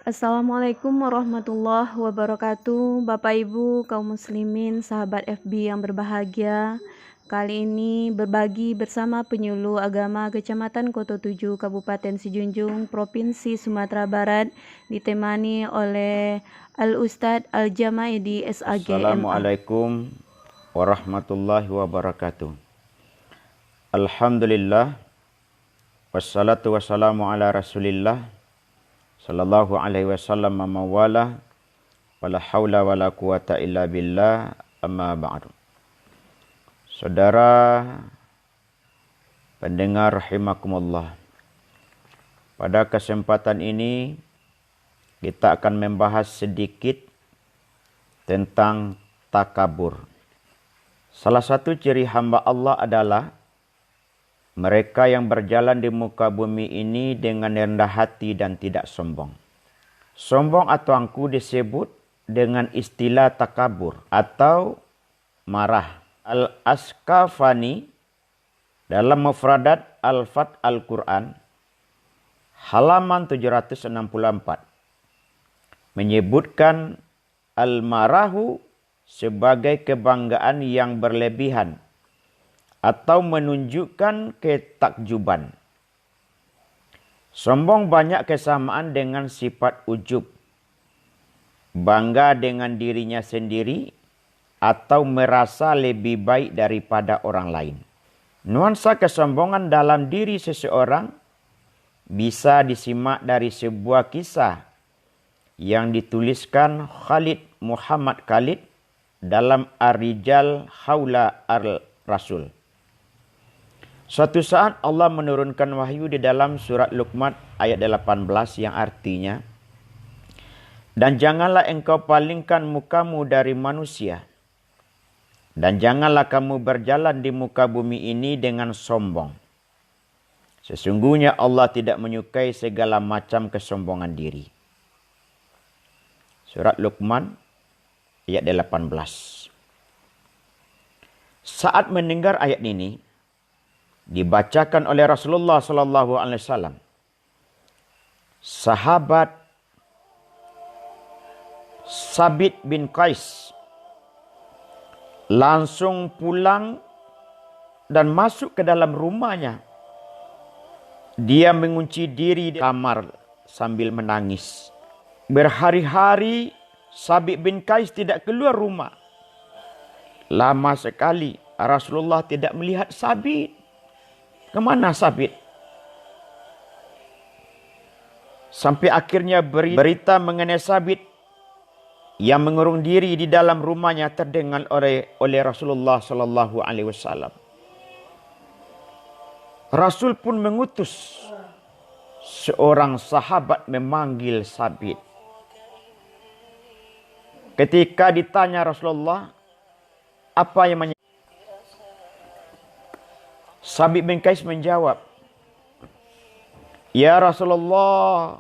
Assalamualaikum warahmatullahi wabarakatuh, Bapak Ibu, kaum muslimin, sahabat FB yang berbahagia. Kali ini berbagi bersama penyuluh agama Kecamatan Koto 7, Kabupaten Sijunjung, Provinsi Sumatera Barat, ditemani oleh Al-Ustadz Al-Jamaidi SAG MA. Assalamualaikum warahmatullahi wabarakatuh. Alhamdulillah, wassalatu wassalamu ala rasulillah, sallallahu alaihi wasallam mawala, wala hawla wala quwata illa billah, amma ba'du. Saudara pendengar rahimakumullah, pada kesempatan ini kita akan membahas sedikit tentang takabur. Salah satu ciri hamba Allah adalah mereka yang berjalan di muka bumi ini dengan rendah hati dan tidak sombong. Sombong atau angkuh disebut dengan istilah takabur atau marah. Al-Askafani dalam mufradat Al-Fat Al-Quran halaman 764 menyebutkan al-marahu sebagai kebanggaan yang berlebihan atau menunjukkan ketakjuban. Sombong banyak kesamaan dengan sifat ujub, bangga dengan dirinya sendiri atau merasa lebih baik daripada orang lain. Nuansa kesombongan dalam diri seseorang bisa disimak dari sebuah kisah yang dituliskan Khalid Muhammad Khalid dalam Ar-Rijal Haula Ar-Rasul. Suatu saat Allah menurunkan wahyu di dalam surat Luqman ayat 18 yang artinya, dan janganlah engkau palingkan mukamu dari manusia, dan janganlah kamu berjalan di muka bumi ini dengan sombong. Sesungguhnya Allah tidak menyukai segala macam kesombongan diri. Surat Luqman ayat 18. Saat mendengar ayat ini dibacakan oleh Rasulullah sallallahu alaihi wasallam, sahabat Sabit bin Qais langsung pulang dan masuk ke dalam rumahnya. Dia mengunci diri di kamar sambil menangis. Berhari-hari Sabit bin Qais tidak keluar rumah. Lama sekali Rasulullah tidak melihat Sabit. Kemana Sabit? Sampai akhirnya berita mengenai Sabit yang mengurung diri di dalam rumahnya terdengar oleh Rasulullah sallallahu alaihi wasallam. Rasul pun mengutus seorang sahabat memanggil Sabit. Ketika ditanya Rasulullah, apa yang Sabit bin Qais menjawab, "Ya Rasulullah,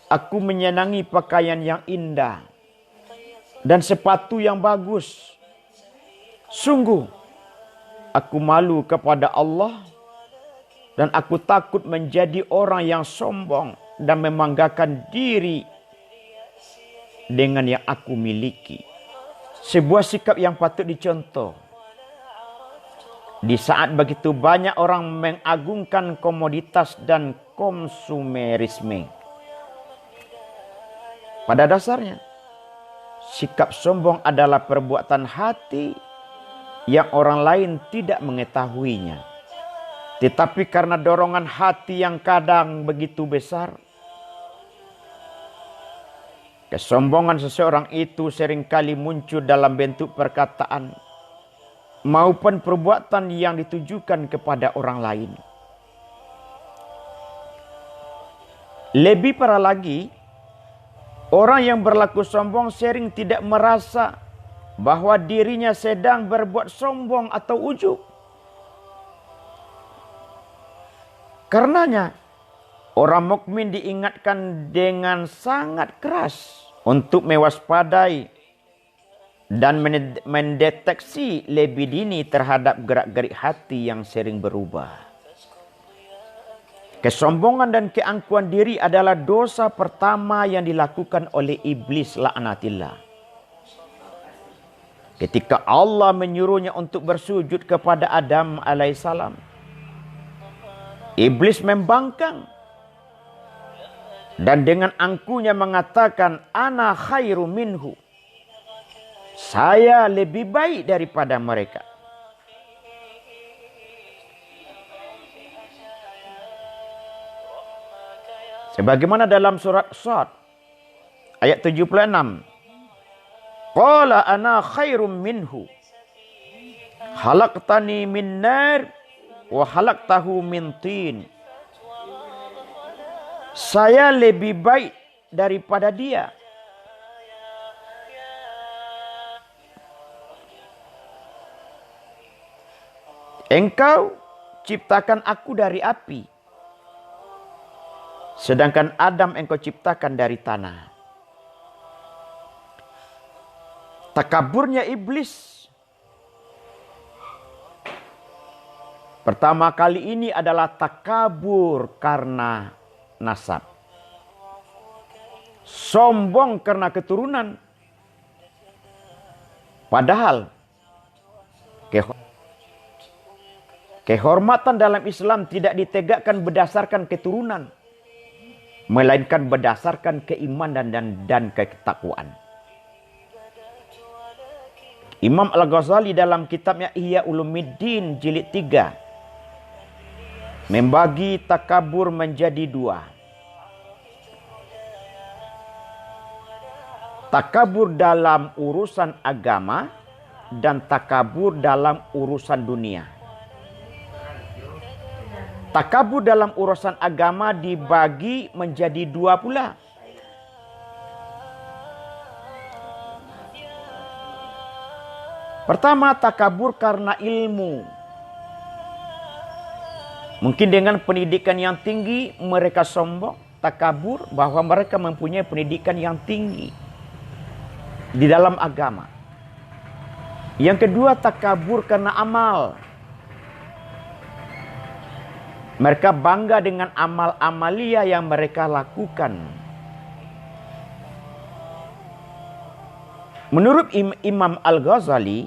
aku menyenangi pakaian yang indah dan sepatu yang bagus. Sungguh, aku malu kepada Allah dan aku takut menjadi orang yang sombong dan membanggakan diri dengan yang aku miliki." Sebuah sikap yang patut dicontoh. Di saat begitu banyak orang mengagungkan komoditas dan konsumerisme. Pada dasarnya, sikap sombong adalah perbuatan hati yang orang lain tidak mengetahuinya. Tetapi karena dorongan hati yang kadang begitu besar, kesombongan seseorang itu seringkali muncul dalam bentuk perkataan maupun perbuatan yang ditujukan kepada orang lain. Lebih parah lagi, orang yang berlaku sombong sering tidak merasa bahwa dirinya sedang berbuat sombong atau ujub. Karenanya, orang mukmin diingatkan dengan sangat keras untuk mewaspadai dan mendeteksi lebih dini terhadap gerak-gerik hati yang sering berubah. Kesombongan dan keangkuhan diri adalah dosa pertama yang dilakukan oleh iblis laknatillah. Ketika Allah menyuruhnya untuk bersujud kepada Adam alaihissalam, iblis membangkang dan dengan angkuhnya mengatakan, ana khairu minhu. Saya lebih baik daripada mereka. Sebagaimana dalam surat Shad ayat 76. Qala ana khairum minhu. Khalaqtani min nar wa khalaqtahu min tin. Saya lebih baik daripada dia. Engkau ciptakan aku dari api. Sedangkan Adam engkau ciptakan dari tanah. Takaburnya iblis. Pertama kali ini adalah takabur karena nasab. Sombong karena keturunan. Padahal kehormatan dalam Islam tidak ditegakkan berdasarkan keturunan, melainkan berdasarkan keimanan dan ketakwaan. Imam Al-Ghazali dalam kitabnya Ihya Ulumuddin jilid 3 membagi takabur menjadi 2. Takabur dalam urusan agama dan takabur dalam urusan dunia. Takabur dalam urusan agama dibagi menjadi 2 pula. Pertama, takabur karena ilmu. Mungkin dengan pendidikan yang tinggi mereka sombong, takabur bahwa mereka mempunyai pendidikan yang tinggi di dalam agama. Yang kedua, takabur karena amal. Mereka bangga dengan amal-amalia yang mereka lakukan. Menurut Imam Al-Ghazali,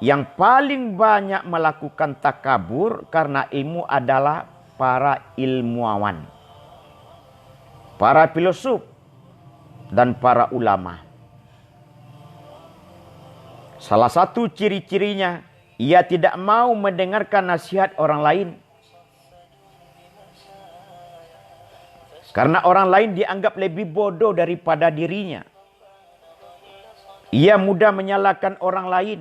yang paling banyak melakukan takabur karena ilmu adalah para ilmuwan, para filosof, dan para ulama. Salah satu ciri-cirinya, ia tidak mau mendengarkan nasihat orang lain. Karena orang lain dianggap lebih bodoh daripada dirinya. Ia mudah menyalahkan orang lain.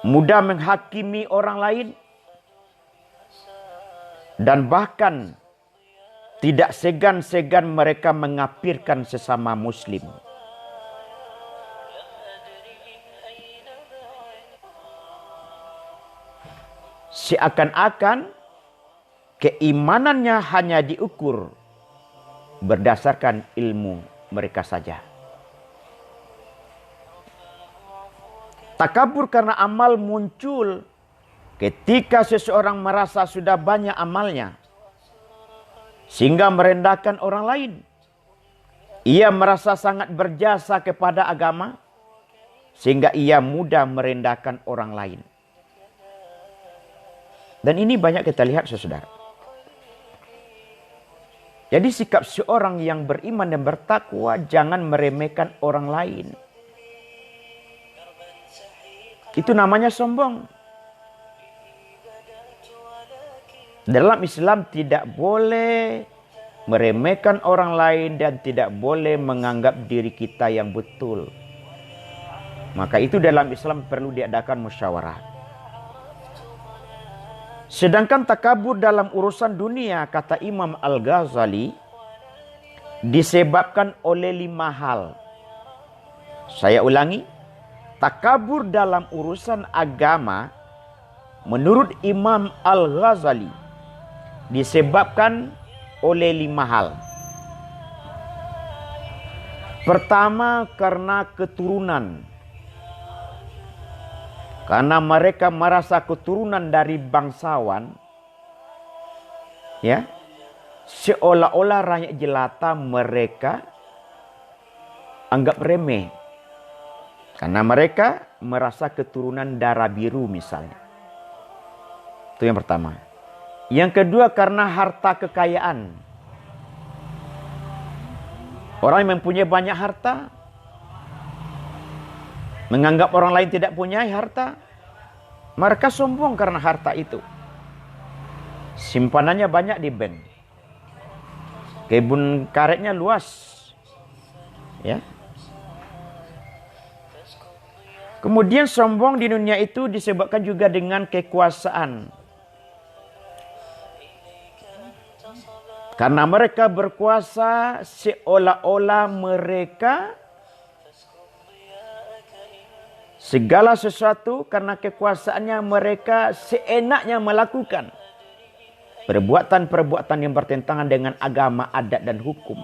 Mudah menghakimi orang lain. Dan bahkan tidak segan-segan mereka mengapirkan sesama muslim. Seakan-akan keimanannya hanya diukur berdasarkan ilmu mereka saja. Takabur karena amal muncul ketika seseorang merasa sudah banyak amalnya, sehingga merendahkan orang lain. Ia merasa sangat berjasa kepada agama, sehingga ia mudah merendahkan orang lain. Dan ini banyak kita lihat, saudara. Jadi sikap seorang yang beriman dan bertakwa, jangan meremehkan orang lain. Itu namanya sombong. Dalam Islam tidak boleh meremehkan orang lain dan tidak boleh menganggap diri kita yang betul. Maka itu dalam Islam perlu diadakan musyawarah. Sedangkan takabur dalam urusan dunia, kata Imam Al-Ghazali, disebabkan oleh 5 hal. Saya ulangi, takabur dalam urusan agama menurut Imam Al-Ghazali disebabkan oleh 5 hal. Pertama, karena keturunan. Karena mereka merasa keturunan dari bangsawan Ya, seolah-olah rakyat jelata mereka anggap remeh. Karena mereka merasa keturunan darah biru misalnya. Itu yang pertama. Yang kedua karena harta kekayaan. Orang yang mempunyai banyak harta menganggap orang lain tidak punya harta. Mereka sombong karena harta itu. Simpanannya banyak di bank. Kebun karetnya luas. Ya. Kemudian sombong di dunia itu disebabkan juga dengan kekuasaan. Karena mereka berkuasa seolah-olah mereka segala sesuatu karena kekuasaannya mereka seenaknya melakukan. Perbuatan-perbuatan yang bertentangan dengan agama, adat dan hukum.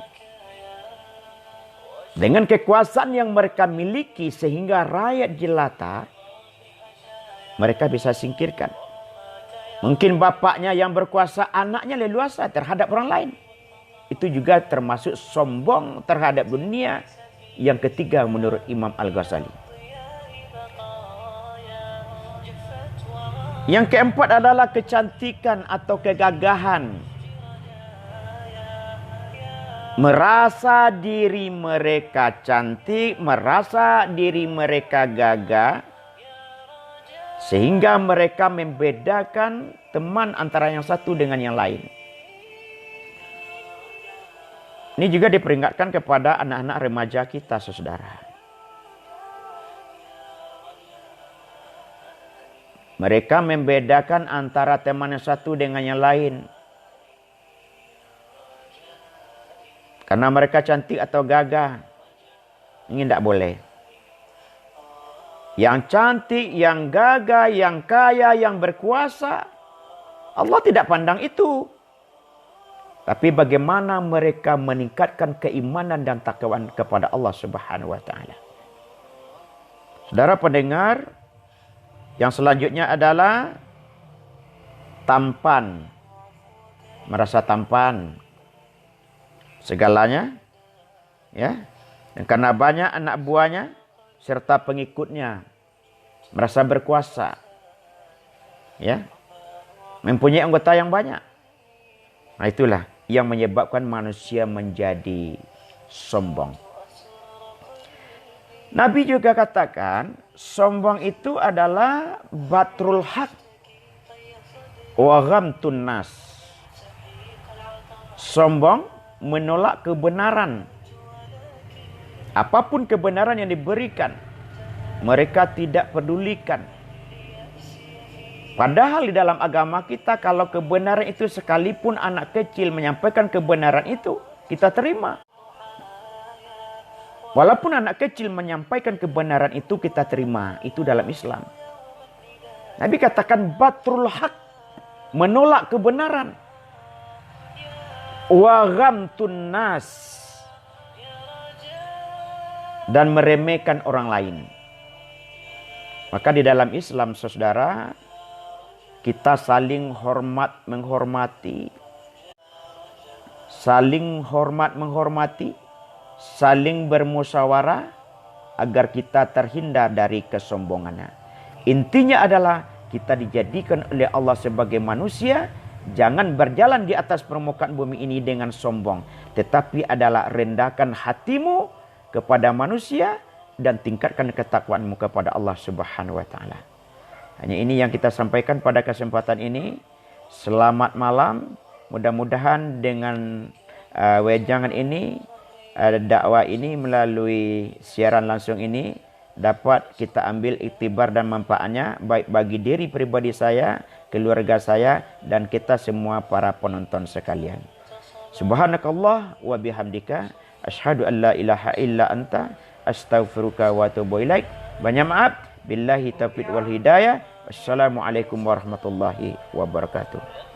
Dengan kekuasaan yang mereka miliki sehingga rakyat jelata mereka bisa singkirkan. Mungkin bapaknya yang berkuasa, anaknya leluasa terhadap orang lain. Itu juga termasuk sombong terhadap dunia. Yang ketiga menurut Imam Al-Ghazali. Yang keempat adalah kecantikan atau kegagahan. Merasa diri mereka cantik, merasa diri mereka gagah. Sehingga mereka membedakan teman antara yang satu dengan yang lain. Ini juga diperingatkan kepada anak-anak remaja kita, saudara. Mereka membedakan antara teman yang satu dengan yang lain. Karena mereka cantik atau gagah. Ini tidak boleh. Yang cantik, yang gagah, yang kaya, yang berkuasa. Allah tidak pandang itu. Tapi bagaimana mereka meningkatkan keimanan dan takwaan kepada Allah Subhanahu wa taala. Saudara pendengar, yang selanjutnya adalah tampan. Merasa tampan. Segalanya, ya. Dan karena banyak anak buahnya serta pengikutnya merasa berkuasa, ya, mempunyai anggota yang banyak. Nah, itulah yang menyebabkan manusia menjadi sombong. Nabi juga katakan sombong itu adalah batrul haq wa ghamtun nas. Sombong menolak kebenaran. Apapun kebenaran yang diberikan, mereka tidak pedulikan. Padahal di dalam agama kita, kalau kebenaran itu sekalipun anak kecil menyampaikan kebenaran itu, kita terima. Walaupun anak kecil menyampaikan kebenaran itu, kita terima. Itu dalam Islam. Nabi katakan batrul haq, menolak kebenaran. Wa ghamtun nas, dan meremehkan orang lain. Maka di dalam Islam, saudara, kita saling hormat menghormati, saling hormat menghormati, saling bermusyawarah agar kita terhindar dari kesombongannya. Intinya adalah kita dijadikan oleh Allah sebagai manusia, jangan berjalan di atas permukaan bumi ini dengan sombong, tetapi adalah rendahkan hatimu kepada manusia dan tingkatkan ketakwaanmu kepada Allah Subhanahu wa taala. Hanya ini yang kita sampaikan pada kesempatan ini. Selamat malam. Mudah-mudahan dengan wejangan ini, dakwah ini melalui siaran langsung ini dapat kita ambil iktibar dan manfaatnya baik bagi diri pribadi saya, keluarga saya, dan kita semua para penonton sekalian. Subhanakallah wa bihamdika asyhadu an la ilaha illa anta astaghfiruka wa atubu ilaik. Banyak maaf. Billahi taufiq wal hidayah. Wassalamualaikum warahmatullahi wabarakatuh.